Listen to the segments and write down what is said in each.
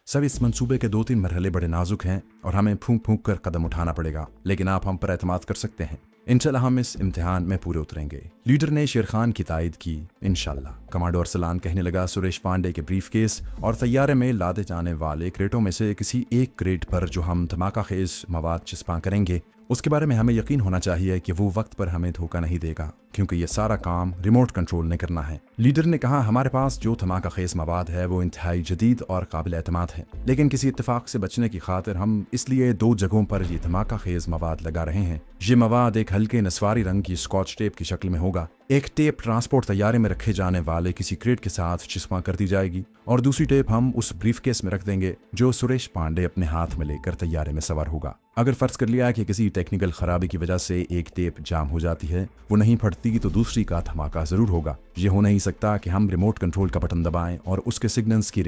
Sir, इस मंसूबे के 2-3 मरहले बड़े नाजुक हैं और हमें फूंक फूंक कर कदम उठाना पड़ेगा, लेकिन आप हम पर एतमाद कर सकते हैं। इंशाल्लाह हम इस इम्तिहान में पूरे उतरेंगे। लीडर ने शेर खान की तायद की। इंशाल्लाह। कमांडो अरसलान कहने लगा, सुरेश पांडे के ब्रीफकेस और तैयारे में लादे जाने वाले क्रेटों में से किसी एक क्रेट पर जो हम धमाका खेज मवाद चिस्पा करेंगे, उसके बारे में हमें यकीन होना चाहिए कि वो वक्त पर हमें धोखा नहीं देगा, क्योंकि ये सारा काम रिमोट कंट्रोल ने करना है। लीडर ने कहा, हमारे पास जो धमाका खेज मवाद है वो इंतहाई जदीद और काबिल एतमाद है, लेकिन किसी इत्तेफाक से बचने की खातिर हम इसलिए 2 जगहों पर ये धमाका खेज मवाद लगा रहे हैं। ये मवाद एक हल्के नस्वारी रंग की स्कॉच टेप की शक्ल में होगा। एक टेप ट्रांसपोर्ट तैयारे में रखे जाने वाले किसी क्रेट के साथ चिस्पा कर दी जाएगी और दूसरी टेप हम उस ब्रीफकेस में रख देंगे जो सुरेश पांडे अपने हाथ में लेकर तैयारे में सवार होगा। अगर फर्ज कर लिया कि किसी टेक्निकल खराबी की वजह से एक टेप जाम हो जाती है, वो नहीं फटती, तो दूसरी का धमाका जरूर होगा। ये हो नहीं सकता कि हम रिमोट कंट्रोल का बटन दबाएं और उसके सिग्नल्स की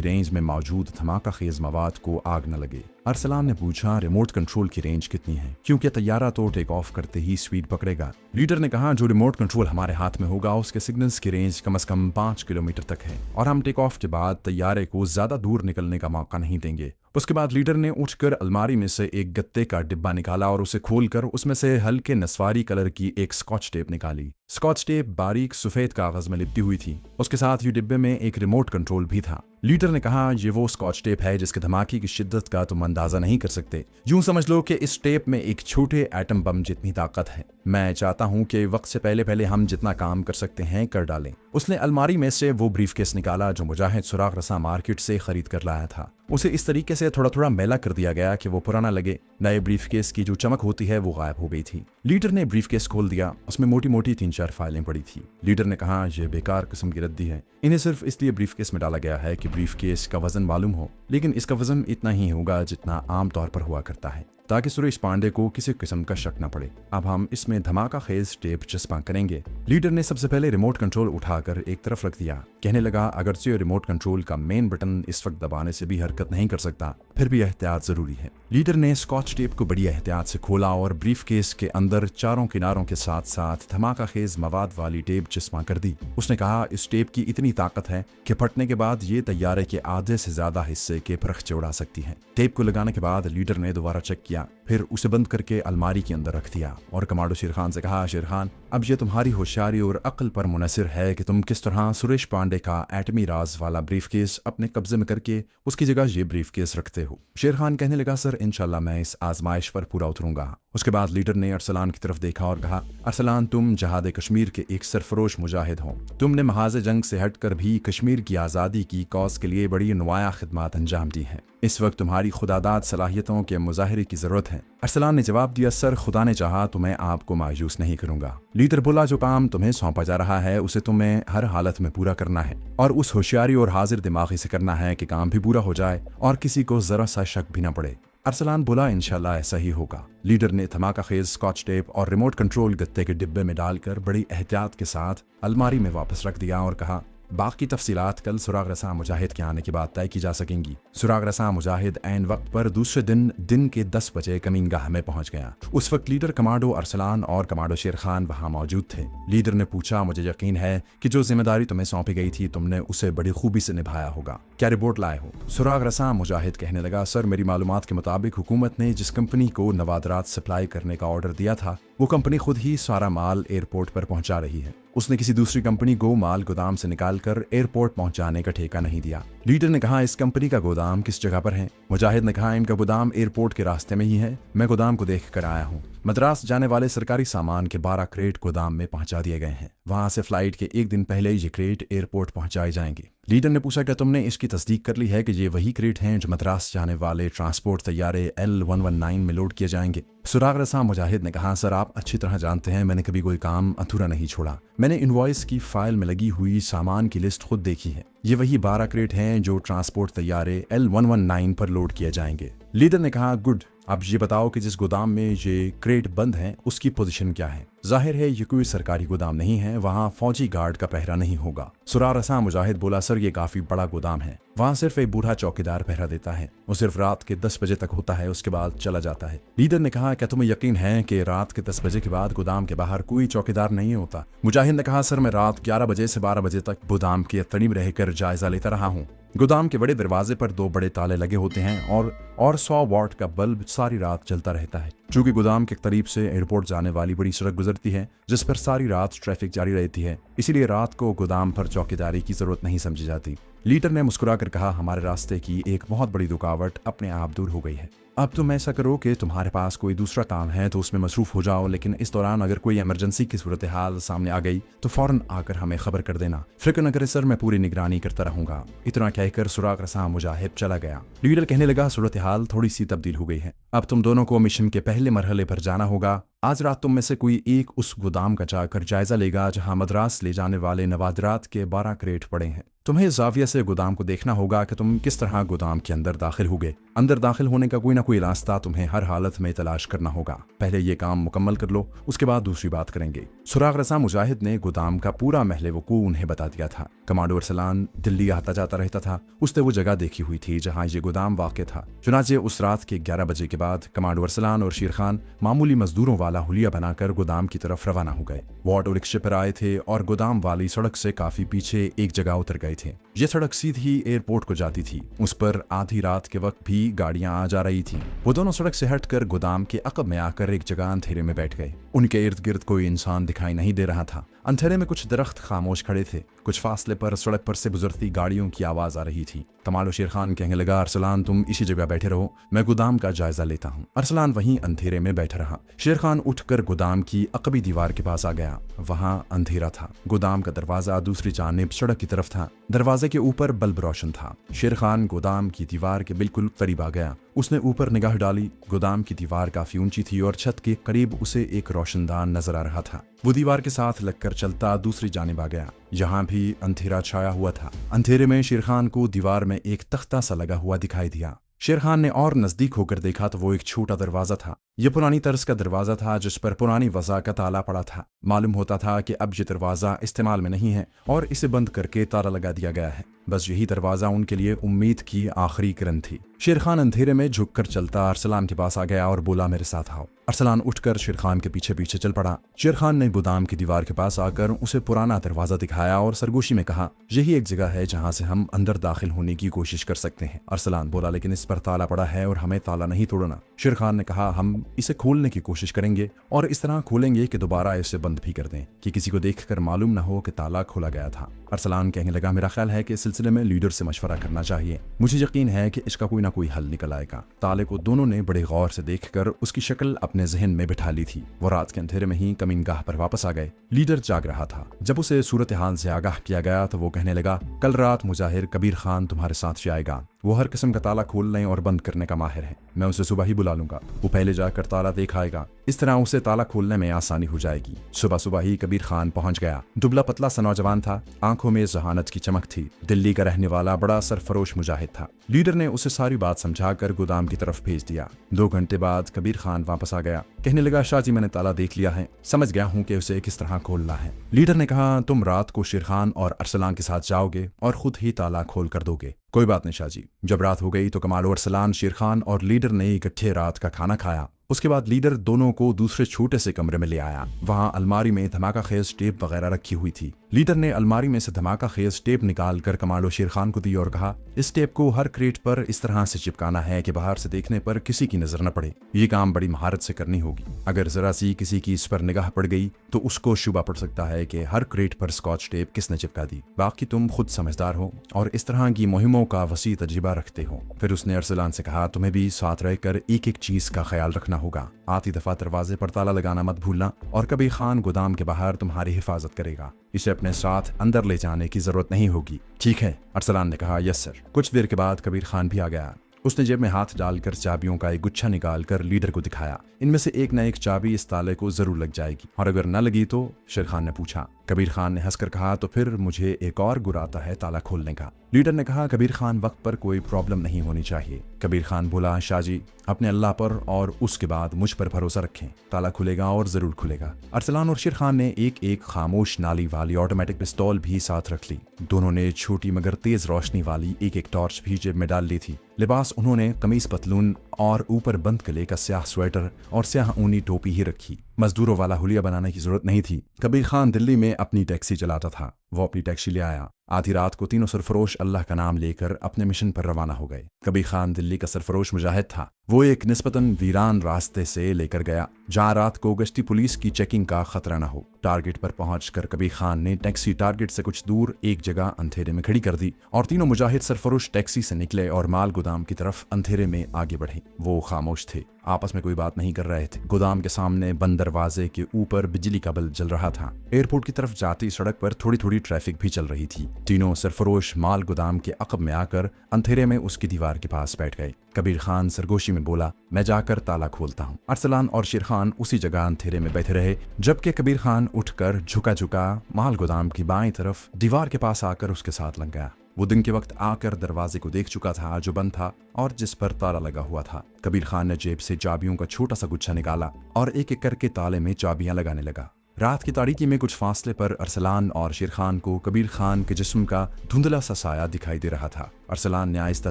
रेंज में मौजूद धमाका खेज मवाद को आग न लगे। अरसलान ने पूछा, रिमोट कंट्रोल की रेंज कितनी है, क्योंकि तैयारा तो टेक ऑफ करते ही स्पीड पकड़ेगा। लीडर ने कहा, जो रिमोट कंट्रोल हमारे हाथ में होगा उसके सिग्नल्स की रेंज कम से कम 5 किलोमीटर तक है और हम टेक ऑफ के बाद तैयारे को ज्यादा दूर निकलने का मौका नहीं देंगे। उसके बाद लीडर ने उठकर अलमारी में से एक गत्ते का डिब्बा निकाला और उसे खोलकर उसमें से हल्के नस्वारी कलर की एक स्कॉच टेप निकाली। स्कॉच टेप बारीक सफेद कागज में लिपटी हुई थी। उसके साथ ही डिब्बे में एक रिमोट कंट्रोल भी था। लीडर ने कहा, ये वो स्कॉच टेप है जिसके धमाके की शिद्दत का तुम अंदाजा नहीं कर सकते। यूं समझ लो कि इस टेप में एक छोटे एटम बम जितनी ताकत है। मैं चाहता हूं कि वक्त से पहले हम जितना काम कर सकते हैं कर डालें। उसने अलमारी में से वो ब्रीफकेस निकाला जो मुजाहिद सुराग रसा मार्केट से खरीद कर लाया था। उसे इस तरीके से थोड़ा थोड़ा मैला कर दिया गया कि वो पुराना लगे। नए ब्रीफकेस की जो चमक होती है वो गायब हो गई थी। लीडर ने ब्रीफकेस खोल दिया। उसमें मोटी मोटी 3-4 फाइलें पड़ी थी। लीडर ने कहा, यह बेकार किस्म की रद्दी है। इन्हें सिर्फ इसलिए ब्रीफकेस में डाला गया है कि ब्रीफकेस का वजन मालूम हो, लेकिन इसका वजन इतना ही होगा जितना आमतौर पर हुआ करता है, ताकि सुरेश पांडे को किसी किस्म का शक न पड़े। अब हम इसमें धमाका खेज टेप चिस्पा करेंगे। लीडर ने सबसे पहले रिमोट कंट्रोल उठाकर एक तरफ रख दिया। कहने लगा, अगरचे रिमोट कंट्रोल का मेन बटन इस वक्त दबाने से भी हरकत नहीं कर सकता, फिर भी एहतियात जरूरी है। लीडर ने स्कॉच टेप को बड़ी एहतियात से खोला और ब्रीफकेस के अंदर चारों किनारों के साथ साथ धमाका खेज मवाद वाली टेप चिस्पा कर दी। उसने कहा, इस टेप की इतनी ताकत है कि फटने के बाद ये तैयारे के आधे से ज्यादा हिस्से के परखचे उड़ा सकती है। टेप को लगाने के बाद लीडर ने दोबारा चेक किया, फिर उसे बंद करके अलमारी के अंदर रख दिया और कमांडो शेर खान से कहा, शेर खान, अब ये तुम्हारी होशियारी और अक्ल पर मुनसिर है कि तुम किस तरह सुरेश पांडे का एटमी राज वाला ब्रीफकेस अपने कब्जे में करके उसकी जगह ये ब्रीफकेस रखते हो। शेर खान कहने लगा, सर इंशाल्लाह मैं इस आजमाइश पर पूरा उतरूंगा। उसके बाद लीडर ने अरसलान की तरफ देखा और कहा, अरसलान, तुम जहाद कश्मीर के एक सरफरोश मुजाहिद हो। तुमने महाज जंग से हटकर भी कश्मीर की आज़ादी की कौज के लिए बड़ी नुमाया खिदमत अंजाम दी है। इस वक्त तुम्हारी खुदादाद सलाहियतों के मुजाहरे की जरूरत है। अरसलान ने जवाब दिया, सर खुदा ने चाहा तो मैं आपको मायूस नहीं करूंगा। लीडर बोला, जो काम तुम्हें सौंपा जा रहा है उसे तुम्हें हर हालत में पूरा करना है और उस होशियारी और हाजिर दिमागी से करना है कि काम भी पूरा हो जाए और किसी को जरा सा शक भी न पड़े। अरसलान बोला, इंशाल्लाह ऐसा ही होगा। लीडर ने धमाका खेज स्कॉच टेप और रिमोट कंट्रोल गत्ते के डिब्बे में डालकर बड़ी एहतियात के साथ अलमारी में वापस रख दिया और कहा, बाकी तफसीलात कल सुराग रसा मुजाहिद के आने के बाद तय की जा सकेंगी। सुराग रसा मुजाहिद ऐन वक्त पर दूसरे दिन के 10 बजे कमीनगाह में पहुंच गया। उस वक्त लीडर, कमांडो अरसलान और कमांडो शेर खान वहां मौजूद थे। लीडर ने पूछा, मुझे यकीन है कि जो जिम्मेदारी तुम्हें सौंपी गई थी तुमने उसे बड़ी खूबी से निभाया होगा। क्या रिपोर्ट लाए हो? सुराग रसा मुजाहिद कहने लगा, सर मेरी मालूमात के मुताबिक हुकूमत ने जिस कंपनी को नवादरात सप्लाई करने का ऑर्डर दिया था वो कंपनी खुद ही सारा माल एयरपोर्ट पर पहुंचा रही है। उसने किसी दूसरी कंपनी को माल गोदाम से निकालकर एयरपोर्ट पहुंचाने का ठेका नहीं दिया। लीडर ने कहा, इस कंपनी का गोदाम किस जगह पर है? मुजाहिद ने कहा, इनका गोदाम एयरपोर्ट के रास्ते में ही है। मैं गोदाम को देख कर आया हूँ। मद्रास जाने वाले सरकारी सामान के 12 क्रेट गोदाम में पहुंचा दिए गए हैं। वहां से फ्लाइट के एक दिन पहले ये क्रेट एयरपोर्ट पहुंचाए जाएंगे। लीडर ने पूछा, क्या तुमने इसकी तस्दीक कर ली है कि ये वही क्रेट हैं जो मद्रास जाने वाले ट्रांसपोर्ट तैयारे L119 में लोड किए जाएंगे? सुराग रसा मुजाहिद ने कहा, सर आप अच्छी तरह जानते हैं मैंने कभी कोई काम अधूरा नहीं छोड़ा। मैंने इनवॉइस की फाइल में लगी हुई सामान की लिस्ट खुद देखी है। ये वही 12 क्रेट हैं जो ट्रांसपोर्ट तैयारे L119 पर लोड किए जाएंगे। लीडर ने कहा, गुड, अब ये बताओ कि जिस गोदाम में ये क्रेट बंद हैं उसकी पोजीशन क्या है? जाहिर है ये कोई सरकारी गोदाम नहीं है, वहाँ फौजी गार्ड का पहरा नहीं होगा। सुराग रसा मुजाहिद बोला, सर ये काफी बड़ा गोदाम है। वहाँ सिर्फ एक बूढ़ा चौकीदार पहरा देता है। वो सिर्फ रात के 10 बजे तक होता है, उसके बाद चला जाता है। लीडर ने कहा, क्या तुम्हें यकीन है कि रात के 10 बजे के बाद गोदाम के बाहर कोई चौकीदार नहीं होता? मुजाहिद ने कहा, सर मैं रात 11 बजे से 12 बजे तक गोदाम की तनी में रहकर जायजा लेता रहा हूँ। गोदाम के बड़े दरवाजे पर 2 बड़े ताले लगे होते हैं और 100 वॉट का बल्ब सारी रात चलता रहता है। चूंकि गोदाम के करीब से एयरपोर्ट जाने वाली बड़ी सड़क गुजरती है जिस पर सारी रात ट्रैफिक जारी रहती है, इसीलिए रात को गोदाम पर चौकीदारी की जरूरत नहीं समझी जाती। लीडर ने मुस्कुराकर कहा, हमारे रास्ते की एक बहुत बड़ी रुकावट अपने आप दूर हो गई है। अब तुम ऐसा करो कि तुम्हारे पास कोई दूसरा काम है तो उसमें मसरूफ हो जाओ, लेकिन इस दौरान अगर कोई इमरजेंसी की सूरत हाल सामने आ गई तो फौरन आकर हमें खबर कर देना। फिक्र न करे सर, मैं पूरी निगरानी करता रहूंगा। इतना कहकर सुराग रसा मुजाहिद चला गया। लीडर कहने लगा, सूरत हाल थोड़ी सी तब्दील हो गई है। अब तुम दोनों को मिशन के पहले मरहले पर जाना होगा। आज रात तुम में से कोई एक उस गोदाम का जाकर जायजा लेगा जहां मद्रास ले जाने वाले नवादरात के 12 क्रेट पड़े हैं। तुम्हें जाविया से गोदाम को देखना होगा कि तुम किस तरह गोदाम के अंदर दाखिल होगे। अंदर दाखिल होने का कोई ना कोई रास्ता तुम्हें हर हालत में तलाश करना होगा। पहले ये काम मुकम्मल कर लो, उसके बाद दूसरी बात करेंगे। सुराग रसा मुजाहिद ने गोदाम का पूरा महले वकू उन्हें बता दिया था। कमांडो अरसलान दिल्ली आता जाता रहता था। उसने वो जगह देखी हुई थी जहाँ ये गोदाम वाक़ था। चुनाचे उस रात के 11 बजे के बाद कमांडो अरसलान और शेर खान मामूली मजदूरों वाला हुलिया बनाकर गोदाम की तरफ रवाना हो गए। वो ऑटो रिक्शे पर आए थे और गोदाम वाली सड़क से काफी पीछे एक जगह उतर गए थे। ये सड़क सीधी एयरपोर्ट को जाती थी। उस पर आधी रात के वक्त भी गाड़ियां आ जा रही थीं। वो दोनों सड़क से हटकर गोदाम के अकब में आकर एक जगह अंधेरे में बैठ गए। उनके इर्द गिर्द कोई इंसान दिखाई नहीं दे रहा था। अंधेरे में कुछ दरख्त खामोश खड़े थे। कुछ फासले पर सड़क पर से गुजरती गाड़ियों की आवाज आ रही थी। कमांडो शेर खान कहने लगा, अरसलान तुम इसी जगह बैठे रहो, मैं गोदाम का जायजा लेता हूँ। अरसलान वहीं अंधेरे में बैठा रहा। शेर खान उठकर गोदाम की अकबी दीवार के पास आ गया। वहां अंधेरा था। गोदाम का दरवाजा दूसरी जानिब सड़क की तरफ था। दरवाजे के ऊपर बल्ब रोशन था। शेर खान गोदाम की दीवार के बिल्कुल करीब आ गया। उसने ऊपर निगाह डाली। गोदाम की दीवार काफी ऊंची थी और छत के करीब उसे एक रोशनदान नजर आ रहा था। वो दीवार के साथ लगकर चलता दूसरी जानिब आ गया। यहाँ भी अंधेरा छाया हुआ था। अंधेरे में शेर खान को दीवार में एक तख्ता सा लगा हुआ दिखाई दिया। शेर खान ने और नजदीक होकर देखा तो वो एक छोटा दरवाजा था। यह पुरानी तर्ज का दरवाजा था जिस पर पुरानी वज़ा का ताला पड़ा था। मालूम होता था कि अब ये दरवाजा इस्तेमाल में नहीं है और इसे बंद करके ताला लगा दिया गया है। बस यही दरवाजा उनके लिए उम्मीद की आखिरी किरण थी। शेर खान अंधेरे में झुककर चलता अरसलान के पास आ गया और बोला, मेरे साथ आओ। अरसलान उठकर शेर खान के पीछे पीछे चल पड़ा। शेर खान ने गोदाम की दीवार के पास आकर उसे पुराना दरवाजा दिखाया और सरगोशी में कहा, यही एक जगह है जहां से हम अंदर दाखिल होने की कोशिश कर सकते हैं। अरसलान बोला, लेकिन इस पर ताला पड़ा है और हमें ताला नहीं तोड़ना। शेर खान ने कहा, हम इसे खोलने की कोशिश करेंगे और इस तरह खोलेंगे कि दोबारा इसे बंद भी कर दें कि किसी को देखकर मालूम न हो कि ताला खोला गया था। अरसलान कहने लगा, मेरा ख्याल है कि इस सिलसिले में लीडर से मशवरा करना चाहिए। मुझे यकीन है कि इसका कोई ना कोई हल निकल आएगा। ताले को दोनों ने बड़े गौर से देखकर उसकी शक्ल अपने जहन में बिठा ली थी। वो रात के अंधेरे में ही कमीनगाह पर वापस आ गए। लीडर जाग रहा था। जब उसे सूरत हाल से आगाह किया गया तो वो कहने लगा, कल रात मुजाहिर कबीर खान तुम्हारे साथ जाएगा। वो हर किस्म का ताला खोलने और बंद करने का माहिर है। मैं उसे सुबह ही बुला लूंगा। वो पहले जाकर ताला देख आएगा। इस तरह उसे ताला खोलने में आसानी हो जाएगी। सुबह सुबह ही कबीर खान पहुंच गया। दुबला पतला सा नौजवान था। आंखों में जहानत की चमक थी। दिल्ली का रहने वाला बड़ा सरफरोश मुजाहिद था। लीडर ने उसे सारी बात समझाकर गोदाम की तरफ भेज दिया। 2 घंटे बाद कबीर खान वापस आ गया। कहने लगा, शाह जी मैंने ताला देख लिया है, समझ गया हूँ कि उसे किस तरह खोलना है। लीडर ने कहा, तुम रात को शेर खान और अरसलान के साथ जाओगे और खुद ही ताला खोल कर दोगे। कोई बात नहीं शाह जी। जब रात हो गई तो कमांडो अरसलान, शेर खान और लीडर ने इकट्ठे रात का खाना खाया। उसके बाद लीडर दोनों को दूसरे छोटे से कमरे में ले आया। वहां अलमारी में धमाका खेज टेप वगैरह रखी हुई थी। लीडर ने अलमारी में से धमाका खेज टेप निकाल कर कमांडो शेर खान को दी और कहा, इस टेप को हर क्रेट पर इस तरह से चिपकाना है कि बाहर से देखने पर किसी की नजर न पड़े। ये काम बड़ी महारत से करनी होगी। अगर जरा सी किसी की इस पर निगाह पड़ गई तो उसको शुबा पड़ सकता है कि हर क्रेट पर स्कॉच टेप किसने चिपका दी। बाकी तुम खुद समझदार हो और इस तरह की मुहिमों का वसी तजुर्बा रखते हो। फिर उसने अरसलान से कहा, तुम्हें भी साथ रहकर एक एक चीज का ख्याल रखना होगा। आती दफा दरवाजे पर ताला लगाना मत भूलना और कबीर खान गोदाम के बाहर तुम्हारी हिफाजत करेगा। इसे अपने साथ अंदर ले जाने की जरूरत नहीं होगी। ठीक है, अरसलान ने कहा, यस सर। कुछ देर के बाद कबीर खान भी आ गया। उसने जेब में हाथ डालकर चाबियों का एक गुच्छा निकालकर लीडर को दिखाया। इनमें से एक न एक चाबी इस ताले को जरूर लग जाएगी और अगर न लगी तो? शेर खान ने पूछा। कबीर खान ने हंसकर कहा, तो फिर मुझे एक और गुर आता है ताला खोलने का। लीडर ने कहा, कबीर खान वक्त पर कोई प्रॉब्लम नहीं होनी चाहिए। कबीर खान बोला, शाह जी अपने अल्लाह पर और उसके बाद मुझ पर भरोसा रखें, ताला खुलेगा और जरूर खुलेगा। अरसलान और शेर खान ने एक एक खामोश नाली वाली ऑटोमेटिक पिस्तौल भी साथ रख ली। दोनों ने छोटी मगर तेज रोशनी वाली एक एक टॉर्च भी जेब में डाल ली थी। लिबास उन्होंने कमीज पतलून और ऊपर बंद गले का स्याह स्वेटर और स्याह ऊनी टोपी ही रखी। मजदूरों वाला हुलिया बनाने की जरूरत नहीं थी। कबीर खान दिल्ली में अपनी टैक्सी चलाता था। वो अपनी टैक्सी ले आया। आधी रात को तीनों सरफरोश अल्लाह का नाम लेकर अपने मिशन पर रवाना हो गए। कबीर खान दिल्ली का सरफरोश मुजाहिद था। वो एक निस्बतन वीरान रास्ते से लेकर गया जहाँ रात को गश्ती पुलिस की चेकिंग का खतरा न हो। टारगेट पर पहुंचकर कबीर खान ने टैक्सी टारगेट से कुछ दूर एक जगह अंधेरे में खड़ी कर दी और तीनों मुजाहिद सरफरोश टैक्सी से निकले और माल गोदाम की तरफ अंधेरे में आगे बढ़े। वो खामोश थे, आपस में कोई बात नहीं कर रहे थे। गोदाम के सामने बंद दरवाजे के ऊपर बिजली का बल्ब जल रहा था। एयरपोर्ट की तरफ जाती सड़क पर थोड़ी थोड़ी ट्रैफिक भी चल रही थी। तीनों सरफरोश माल गोदाम के अकब में आकर अंधेरे में उसकी दीवार के पास बैठ गए। कबीर खान सरगोशी में बोला, मैं जाकर ताला खोलता हूँ। अरसलान और शेर खान उसी जगह अंधेरे में बैठे रहे, जबकि कबीर खान उठकर झुका झुका माल गोदाम की बाईं तरफ दीवार के पास आकर उसके साथ लग गया। वो दिन के वक्त आकर दरवाजे को देख चुका था जो बंद था और जिस पर ताला लगा हुआ था। कबीर खान ने जेब से चाबियों का छोटा सा गुच्छा निकाला और एक एक करके ताले में चाबियां लगाने लगा। रात की तारीकी में कुछ फासले पर अरसलान और शेर खान को कबीर खान के जिस्म का धुंधला सा साया दिखाई दे रहा था। अरसलान ने आहिस्ता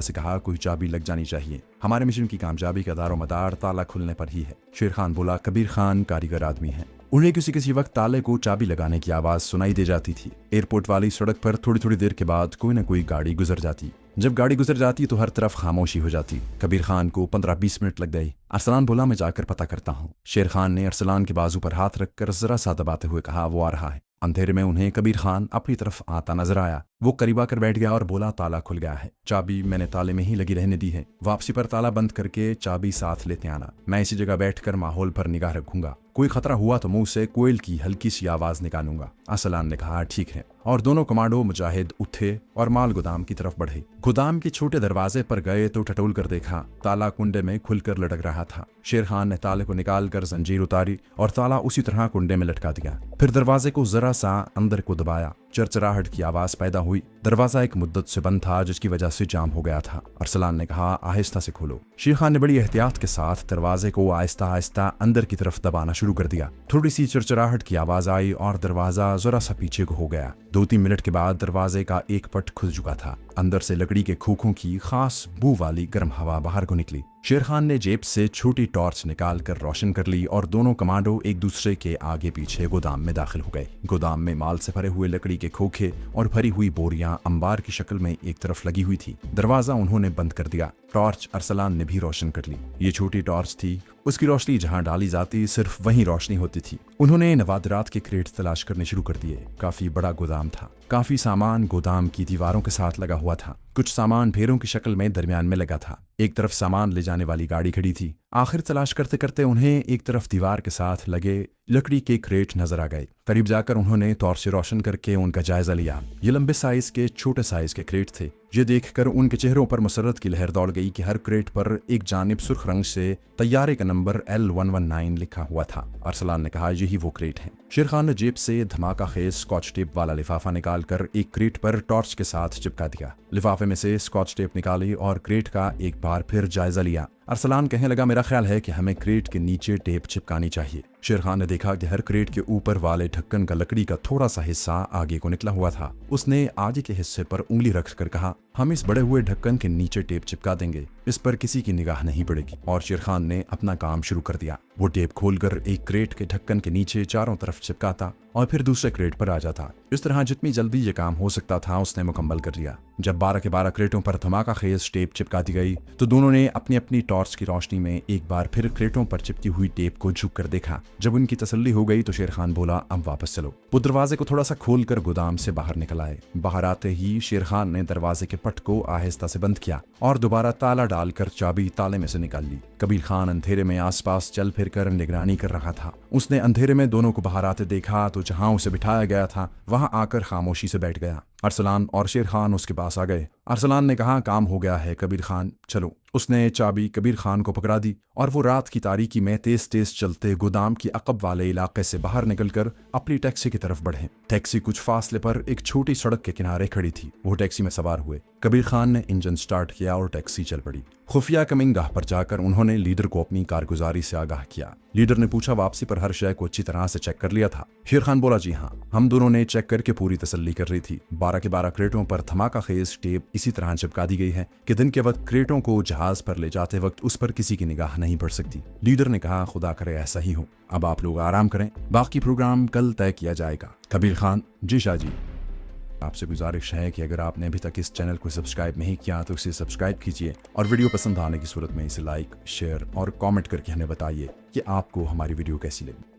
से कहा, कोई चाबी लग जानी चाहिए, हमारे मिशन की कामयाबी का दारोमदार ताला खुलने पर ही है। शेर खान बोला, कबीर खान कारीगर आदमी है, उन्हें किसी वक्त ताले को चाबी लगाने की आवाज सुनाई दे जाती थी। एयरपोर्ट वाली सड़क पर थोड़ी थोड़ी देर के बाद कोई न कोई गाड़ी गुजर जाती। जब गाड़ी गुजर जाती तो हर तरफ खामोशी हो जाती। कबीर खान को 15-20 मिनट लग गए। अरसलान बोला, मैं जाकर पता करता हूँ। शेर खान ने अरसलान के बाजू पर हाथ रखकर जरा सा दबाते हुए कहा, वो आ रहा है। अंधेरे में उन्हें कबीर खान अपनी तरफ आता नजर आया। वो करीब आकर बैठ गया और बोला, ताला खुल गया है, चाबी मैंने ताले में ही लगी रहने दी है, वापसी पर ताला बंद करके चाबी साथ लेते आना। मैं इसी जगह बैठकर माहौल पर निगाह रखूंगा, कोई खतरा हुआ तो मुंह से कोयल की हल्की सी आवाज निकालूंगा। अरसलान ने कहा, ठीक है। और दोनों कमांडो मुजाहिद उठे और माल गोदाम की तरफ बढ़े। गोदाम के छोटे दरवाजे पर गए तो टटोल कर देखा, ताला कुंडे में खुलकर लटक रहा था। शेर खान ने ताले को निकालकर जंजीर उतारी और ताला उसी तरह कुंडे में लटका दिया। फिर दरवाजे को जरा सा अंदर को दबाया। चरचराहट की आवाज पैदा हुई। दरवाजा एक मुद्दत से बंद था जिसकी वजह से जाम हो गया था। अरसलान ने कहा, आहिस्ता से खोलो। शेर खान ने बड़ी एहतियात के साथ दरवाजे को आहिस्ता आहिस्ता अंदर की तरफ दबाना शुरू कर दिया। थोड़ी सी चरचराहट की आवाज आई और दरवाजा जरा सा पीछे को हो गया। 2-3 मिनट के बाद दरवाजे का एक पट खुल चुका था। अंदर से लकड़ी के खोखों की खास बू वाली गर्म हवा बाहर को निकली। शेर खान ने जेब से छोटी टॉर्च निकालकर रोशन कर ली और दोनों कमांडो एक दूसरे के आगे पीछे गोदाम में दाखिल हो गए। गोदाम में माल से भरे हुए लकड़ी के खोखे और भरी हुई बोरियां अंबार की शक्ल में एक तरफ लगी हुई थी। दरवाजा उन्होंने बंद कर दिया। टॉर्च अरसलान ने भी रोशन कर ली। ये छोटी टॉर्च थी, उसकी रोशनी जहां डाली जाती सिर्फ वहीं रोशनी होती थी। उन्होंने नवादरात के क्रेट तलाश करने शुरू कर दिए। काफी बड़ा गोदाम था, काफी सामान गोदाम की दीवारों के साथ लगा हुआ था। कुछ सामान ढेरों की शक्ल में दरमियान में लगा था। एक तरफ सामान ले जाने वाली गाड़ी खड़ी थी। आखिर तलाश करते करते उन्हें एक तरफ दीवार के साथ लगे लकड़ी के क्रेट नजर आ गए। करीब जाकर उन्होंने टॉर्च से रोशन करके उनका जायजा लिया। ये लंबे साइज के छोटे साइज के क्रेट थे। ये देखकर उनके चेहरों पर मसरत की लहर दौड़ गई कि हर क्रेट पर एक जानिब सुर्ख रंग से तैयारे का नंबर L119 लिखा हुआ था। अरसलान ने कहा, यही वो क्रेट हैं। शेर खान ने जेब से धमाका खेज स्कॉच टेप वाला लिफाफा निकालकर एक क्रेट पर टॉर्च के साथ चिपका दिया। लिफाफे में से स्कॉच टेप निकाली और क्रेट का एक बार फिर जायजा लिया। अरसलान कहने लगा, मेरा ख्याल है कि हमें क्रेट के नीचे टेप चिपकानी चाहिए। शेर खान ने देखा कि हर क्रेट के ऊपर वाले ढक्कन का लकड़ी का थोड़ा सा हिस्सा आगे को निकला हुआ था। उसने आगे के हिस्से पर उंगली रखकर कहा, हम इस बड़े हुए ढक्कन के नीचे टेप चिपका देंगे, इस पर किसी की निगाह नहीं पड़ेगी। और शेर खान ने अपना काम शुरू कर दिया। वो टेप खोलकर एक क्रेट के ढक्कन के नीचे चारों तरफ चिपकाता और फिर दूसरे क्रेट पर आ जाता। इस तरह जितनी जल्दी ये काम हो सकता था उसने मुकम्मल कर लिया। जब 12 के 12 क्रेटों पर धमाका खेज टेप चिपका दी गई तो दोनों ने अपनी अपनी टॉर्च की रोशनी में एक बार फिर क्रेटों पर चिपकी हुई टेप को झुक कर देखा। जब उनकी तसल्ली हो गई तो शेर खान बोला, अब वापस चलो। वो दरवाजे को थोड़ा सा खोलकर गोदाम से बाहर निकल आए। बाहर आते ही शेर खान ने दरवाजे के पट को आहिस्ता से बंद किया और दोबारा ताला डालकर चाबी ताले में से निकाल ली। कबीर खान अंधेरे में आसपास चल फिर कर निगरानी कर रहा था। उसने अंधेरे में दोनों को बाहर आते देखा तो जहां उसे बिठाया गया था वहां आकर खामोशी से बैठ गया। अरसलान और शेर खान उसके पास आ गए। अरसलान ने कहा, काम हो गया है कबीर खान, चलो। उसने चाबी कबीर खान को पकड़ा दी और वो रात की तारीकी में तेज तेज चलते गोदाम की अकब वाले इलाके से बाहर निकलकर अपनी टैक्सी की तरफ बढ़े। टैक्सी कुछ फासले पर एक छोटी सड़क के किनारे खड़ी थी। वो टैक्सी में सवार हुए। कबीर खान ने इंजन स्टार्ट किया और टैक्सी चल पड़ी। खुफिया कमिंगाह पर जाकर उन्होंने लीडर को अपनी कारगुजारी से आगाह किया। लीडर ने पूछा, वापसी पर हर शय को अच्छी तरह से चेक कर लिया था? शेर खान बोला, जी हाँ, हम दोनों ने चेक करके पूरी तसल्ली कर रही थी। 12 के 12 क्रेटों पर धमाका खेज टेप इसी तरह चिपका दी गई है कि दिन के वक्त क्रेटों को जहाज पर ले जाते वक्त उस पर किसी की निगाह नहीं पड़ सकती। लीडर ने कहा, खुदा करे ऐसा ही हो। अब आप लोग आराम करें, बाकी प्रोग्राम कल तय किया जाएगा। कबीर खान, जी शाह जी। आपसे गुजारिश है कि अगर आपने अभी तक इस चैनल को सब्सक्राइब नहीं किया तो इसे सब्सक्राइब कीजिए और वीडियो पसंद आने की सूरत में इसे लाइक, शेयर और कमेंट करके हमें बताइए कि आपको हमारी वीडियो कैसी लगी।